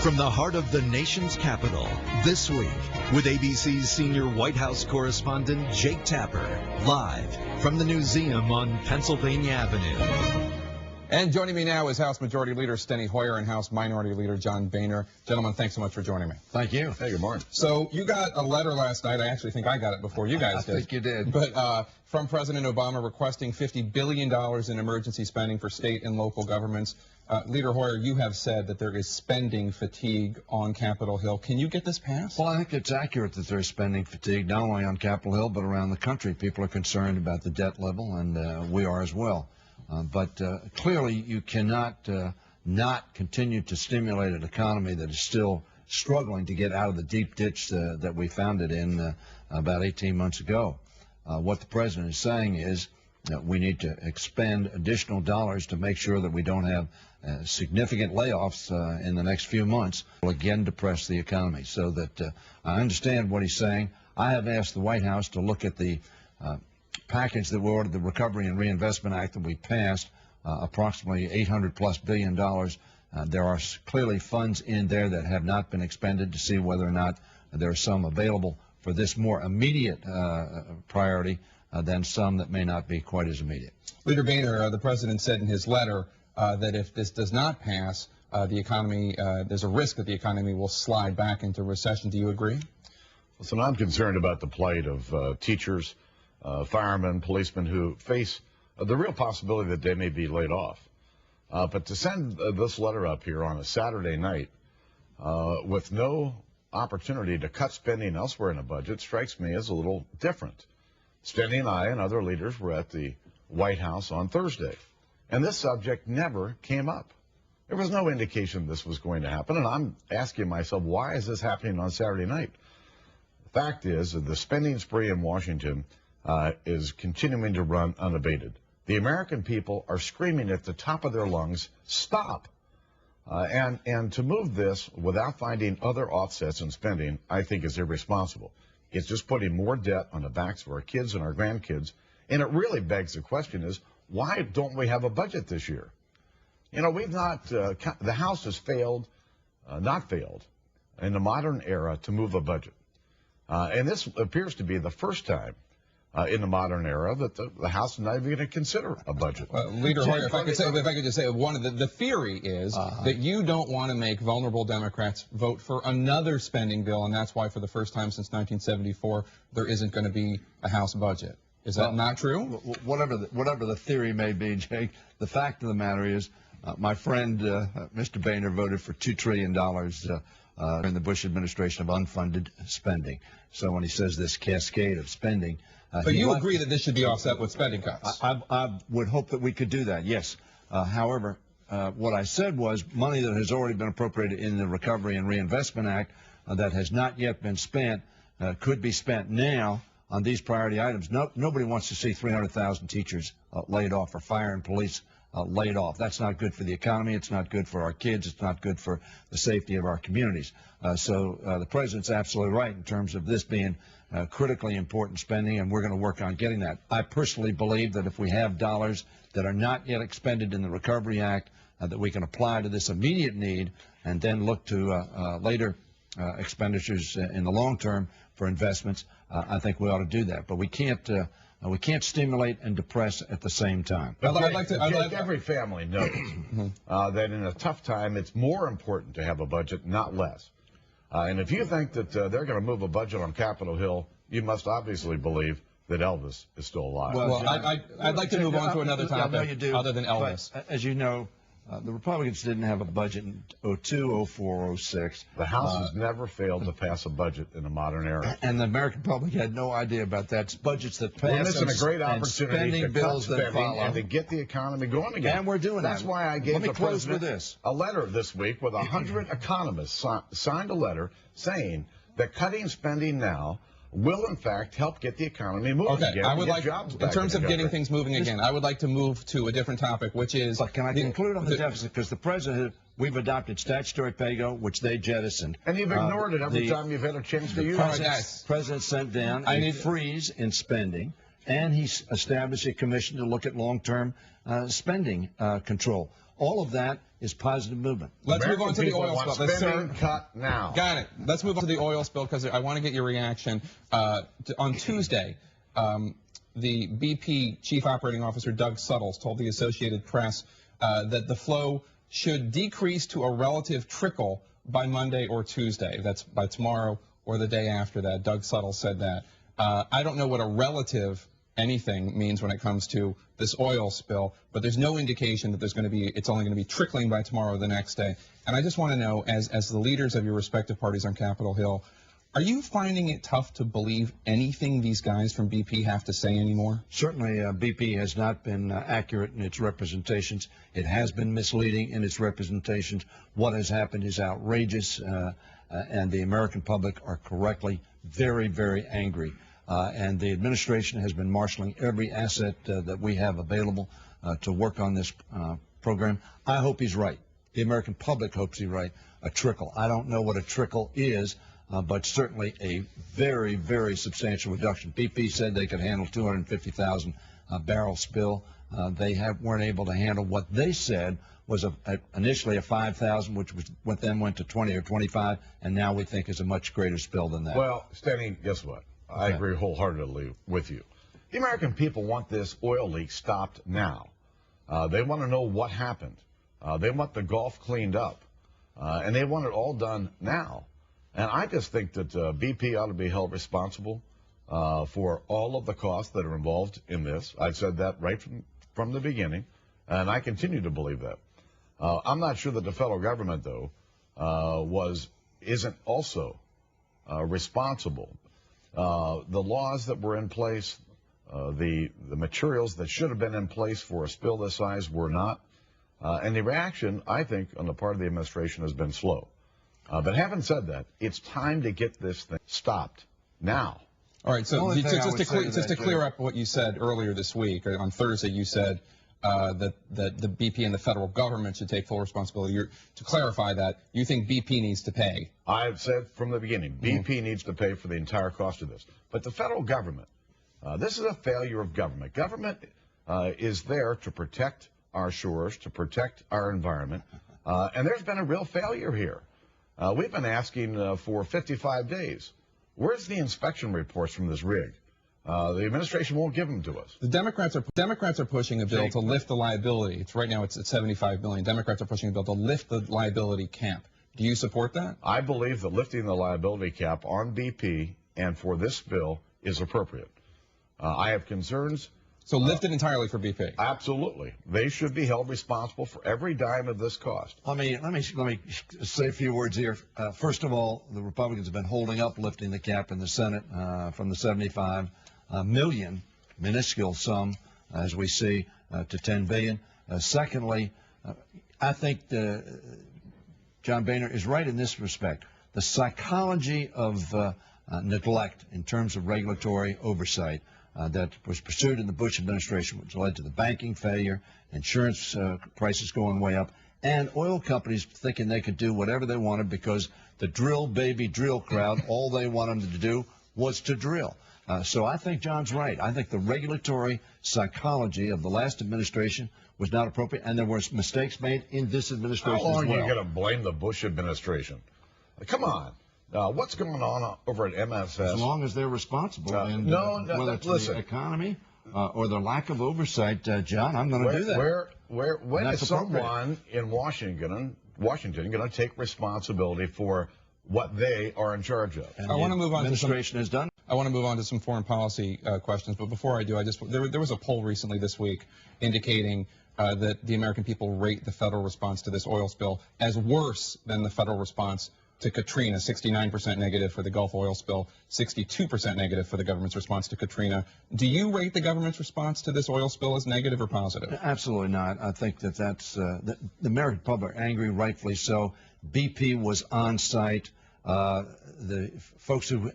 From the heart of the nation's capital, this week, with ABC's senior White House correspondent Jake Tapper, live from the Newseum on Pennsylvania Avenue. And joining me now is House Majority Leader Steny Hoyer and House Minority Leader John Boehner. Gentlemen, thanks so much for joining me. Thank you. Hey, good morning. So you got a letter last night. I actually think I got it before you guys did. I think you did. But from President Obama requesting $50 billion in emergency spending for state and local governments. Leader Hoyer, you have said that there is spending fatigue on Capitol Hill. Can you get this passed? Well, I think it's accurate that there's spending fatigue, not only on Capitol Hill, but around the country. People are concerned about the debt level, and we are as well. But clearly, you cannot not continue to stimulate an economy that is still struggling to get out of the deep ditch that we found it in about 18 months ago. What the president is saying is that we need to expend additional dollars to make sure that we don't have significant layoffs in the next few months. Will again depress the economy. So that I understand what he's saying. I have asked the White House to look at the package that we ordered, the Recovery and Reinvestment Act that we passed, approximately $800+ billion. There are clearly funds in there that have not been expended, to see whether or not there are some available for this more immediate priority than some that may not be quite as immediate. Leader Boehner, the president said in his letter that if this does not pass, the economy, there's a risk that the economy will slide back into recession. Do you agree? Listen, I'm concerned about the plight of teachers, firemen, policemen who face the real possibility that they may be laid off. But to send this letter up here on a Saturday night with no opportunity to cut spending elsewhere in the budget strikes me as a little different. Steny and I and other leaders were at the White House on Thursday, and this subject never came up. There was no indication this was going to happen, and I'm asking myself, why is this happening on Saturday night? The fact is that the spending spree in Washington is continuing to run unabated. The American people are screaming at the top of their lungs, stop. And to move this without finding other offsets in spending, I think is irresponsible. It's just putting more debt on the backs of our kids and our grandkids. And it really begs the question is, why don't we have a budget this year? You know, we've not, the House has failed, not failed, in the modern era to move a budget. And this appears to be the first time in the modern era that the House is not even going to consider a budget. Leader Hoyer, if I could just say, one of the theory is that you don't want to make vulnerable Democrats vote for another spending bill, and that's why for the first time since 1974 there isn't going to be a House budget. Is that not true? Whatever the theory may be, Jake, the fact of the matter is my friend Mr. Boehner voted for $2 trillion in the Bush administration of unfunded spending. So when he says this cascade of spending, but you agree that this should be offset with spending cuts? I would hope that we could do that, yes. However, what I said was money that has already been appropriated in the Recovery and Reinvestment Act that has not yet been spent could be spent now on these priority items. Nobody wants to see 300,000 teachers laid off, or fire and police laid off. That's not good for the economy. It's not good for our kids. It's not good for the safety of our communities. So the president's absolutely right in terms of this being critically important spending, and we're going to work on getting that. I personally believe that if we have dollars that are not yet expended in the Recovery Act, that we can apply to this immediate need and then look to later expenditures in the long term for investments. I think we ought to do that. But we can't stimulate and depress at the same time. But every family knows that in a tough time, it's more important to have a budget, not less. And if you think that they're going to move a budget on Capitol Hill, you must obviously believe that Elvis is still alive. Well, I'd like to move on to another topic other than Elvis. But, as you know, the Republicans didn't have a budget in 2002, 04, 06. The House has never failed to pass a budget in the modern era. And the American public had no idea about that. It's budgets that pass. We're missing a great opportunity to bills cut spending that follow. and to get the economy going again. And we're doing that. That's why I gave the president a letter this week with 100 economists signed a letter saying that cutting spending now will, in fact, help get the economy moving again. I would like, in terms of getting things moving again, I would like to move to a different topic, which is... But can I conclude on the deficit? Because the president, we've adopted statutory pay-go, which they jettisoned. And you've ignored it every time you've had a chance to use it. The president sent down a freeze in spending, and he established a commission to look at long-term spending control. all of that is positive movement. Let's move on to the oil want spill. Spending cut now. Got it. Let's move on to the oil spill because I want to get your reaction. On Tuesday, the BP chief operating officer, Doug Suttles, told the Associated Press that the flow should decrease to a relative trickle by Monday or Tuesday. That's by tomorrow or the day after that. Doug Suttles said that. I don't know what a relative anything means when it comes to this oil spill, but there's no indication that it's only going to be trickling by tomorrow or the next day. And I just want to know, as the leaders of your respective parties on Capitol Hill, are you finding it tough to believe anything these guys from BP have to say anymore? Certainly, BP has not been accurate in its representations. It has been misleading in its representations. What has happened is outrageous, and the American public are correctly very, very angry. And the administration has been marshaling every asset that we have available to work on this program. I hope he's right. The American public hopes he's right. A trickle. I don't know what a trickle is, but certainly a very, very substantial reduction. BP said they could handle 250,000 barrel spill. They weren't able to handle what they said was initially a 5,000, which was what then went to 20 or 25, and now we think is a much greater spill than that. Well, Stenny, guess what? I agree wholeheartedly with you. The American people want this oil leak stopped now. They want to know what happened. They want the Gulf cleaned up. And they want it all done now. And I just think that BP ought to be held responsible for all of the costs that are involved in this. I said that right from the beginning, and I continue to believe that. I'm not sure that the federal government, though, isn't also responsible. The laws that were in place, the materials that should have been in place for a spill this size were not. And the reaction, I think, on the part of the administration has been slow. But having said that, it's time to get this thing stopped now. All right, so just to clear up what you said earlier this week, on Thursday you said that the BP and the federal government should take full responsibility. To clarify that, you think BP needs to pay? I've said from the beginning, BP needs to pay for the entire cost of this. But the federal government, this is a failure of government. Government is there to protect our shores, to protect our environment, and there's been a real failure here. We've been asking for 55 days. Where's the inspection reports from this rig? The administration won't give them to us. The Democrats are pushing a bill to lift the liability. Right now it's at $75 billion. Democrats are pushing a bill to lift the liability cap. Do you support that? I believe that lifting the liability cap on BP and for this bill is appropriate. I have concerns. So lift it entirely for BP? Absolutely. They should be held responsible for every dime of this cost. Let me say a few words here. First of all, the Republicans have been holding up lifting the cap in the Senate from the 75 million, minuscule sum, as we see, to 10 billion. Secondly, I think John Boehner is right in this respect. The psychology of neglect in terms of regulatory oversight that was pursued in the Bush administration, which led to the banking failure, insurance prices going way up, and oil companies thinking they could do whatever they wanted because the drill baby drill crowd, all they wanted to do was to drill. So I think John's right. I think the regulatory psychology of the last administration was not appropriate, and there were mistakes made in this administration as well. How long are you going to blame the Bush administration? Come on. What's going on over at MSS? As long as they're responsible, and whether it's the economy or the lack of oversight, John, I'm going to do that. When is someone in Washington going to take responsibility for what they are in charge of? And I want to move on. Administration has done. I want to move on to some foreign policy questions, but before I do, there was a poll recently this week indicating that the American people rate the federal response to this oil spill as worse than the federal response to Katrina. 69% negative for the Gulf oil spill, 62% negative for the government's response to Katrina. Do you rate the government's response to this oil spill as negative or positive? Absolutely not. I think that's the American public are angry, rightfully so. BP was on site. The folks who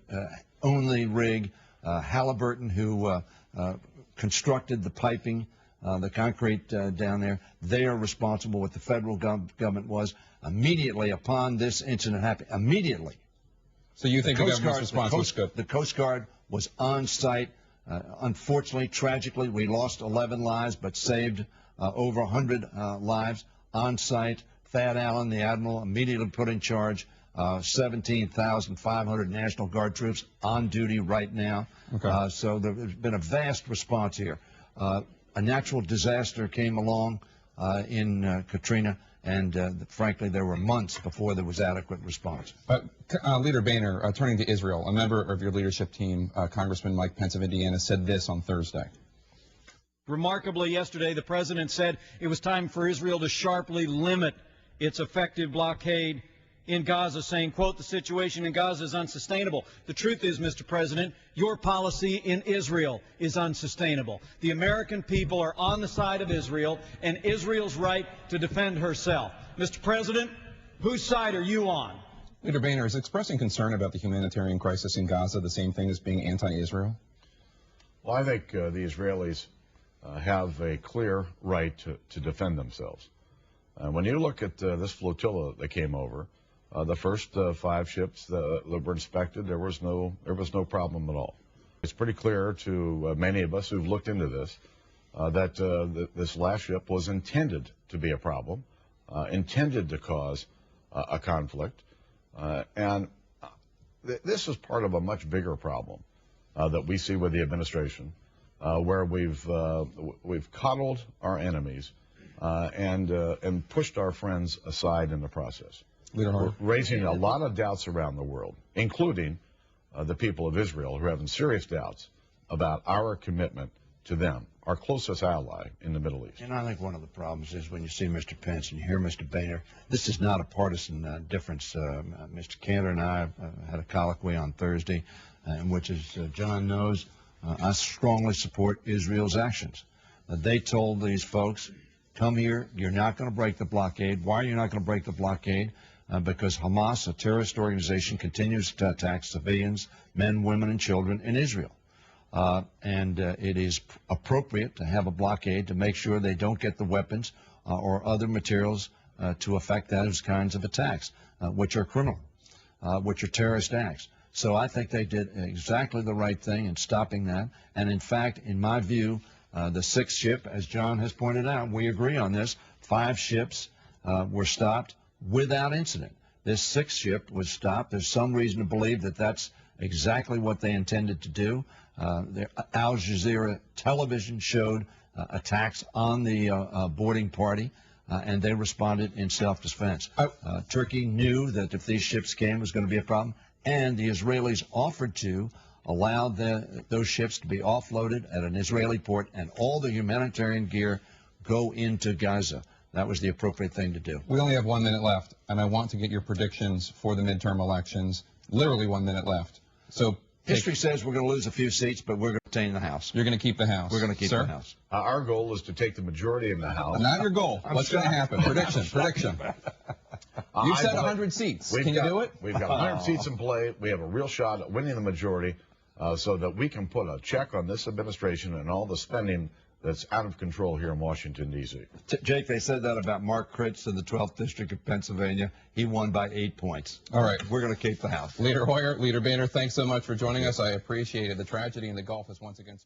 own the rig, Halliburton, who constructed the piping, the concrete down there, they are responsible. What the federal government was immediately upon this incident happened. Immediately. So you think the government's response was good? The Coast Guard was on site. Unfortunately, tragically, we lost 11 lives, but saved over 100 lives. on site. Thad Allen, the admiral, immediately put in charge. 17,500 National Guard troops on duty right now. Okay. So there's been a vast response here. A natural disaster came along in Katrina, and frankly, there were months before there was adequate response. Leader Boehner, turning to Israel, a member of your leadership team, Congressman Mike Pence of Indiana, said this on Thursday. Remarkably, yesterday, the president said it was time for Israel to sharply limit its effective blockade in Gaza, saying, quote, the situation in Gaza is unsustainable. The truth is, Mr. President, your policy in Israel is unsustainable. The American people are on the side of Israel and Israel's right to defend herself. Mr. President, whose side are you on? Leader Boehner, is expressing concern about the humanitarian crisis in Gaza the same thing as being anti-Israel? Well, I think the Israelis have a clear right to defend themselves. When you look at this flotilla that came over, the first 5 ships that were inspected, there was no problem at all. It's pretty clear to many of us who've looked into this that this last ship was intended to be a problem, intended to cause a conflict, and this is part of a much bigger problem that we see with the administration, where we've coddled our enemies and pushed our friends aside in the process. We're raising a lot of doubts around the world, including the people of Israel, who are having serious doubts about our commitment to them, our closest ally in the Middle East. And I think one of the problems is when you see Mr. Pence and you hear Mr. Boehner, this is not a partisan difference. Mr. Cantor and I had a colloquy on Thursday in which, as John knows, I strongly support Israel's actions. They told these folks, come here, you're not going to break the blockade. Why are you not going to break the blockade? Because Hamas, a terrorist organization, continues to attack civilians, men, women, and children in Israel. And it is appropriate to have a blockade to make sure they don't get the weapons or other materials to affect those kinds of attacks, which are criminal, which are terrorist acts. So I think they did exactly the right thing in stopping that. And in fact, in my view, the 6th ship, as John has pointed out, we agree on this, 5 ships were stopped without incident. This 6th ship was stopped. There's some reason to believe that that's exactly what they intended to do. Al Jazeera television showed attacks on the boarding party, and they responded in self-defense. Turkey knew that if these ships came, it was going to be a problem, and the Israelis offered to allow those ships to be offloaded at an Israeli port and all the humanitarian gear go into Gaza. That was the appropriate thing to do. We only have 1 minute left, and I want to get your predictions for the midterm elections. Literally 1 minute left. So history says we're going to lose a few seats, but we're going to retain the House. You're going to keep the House. We're going to keep the House. Our goal is to take the majority in the House. Not your goal. What's going to happen? Prediction. You said 100 seats. Can you do it? We've got 100 seats in play. We have a real shot at winning the majority so that we can put a check on this administration and all the spending that's out of control here in Washington, D.C. Jake, they said that about Mark Kritz in the 12th District of Pennsylvania. He won by 8 points. All right. We're going to keep the House. Leader Hoyer, Leader Boehner, thanks so much for joining us. I appreciate it. The tragedy in the Gulf is once again...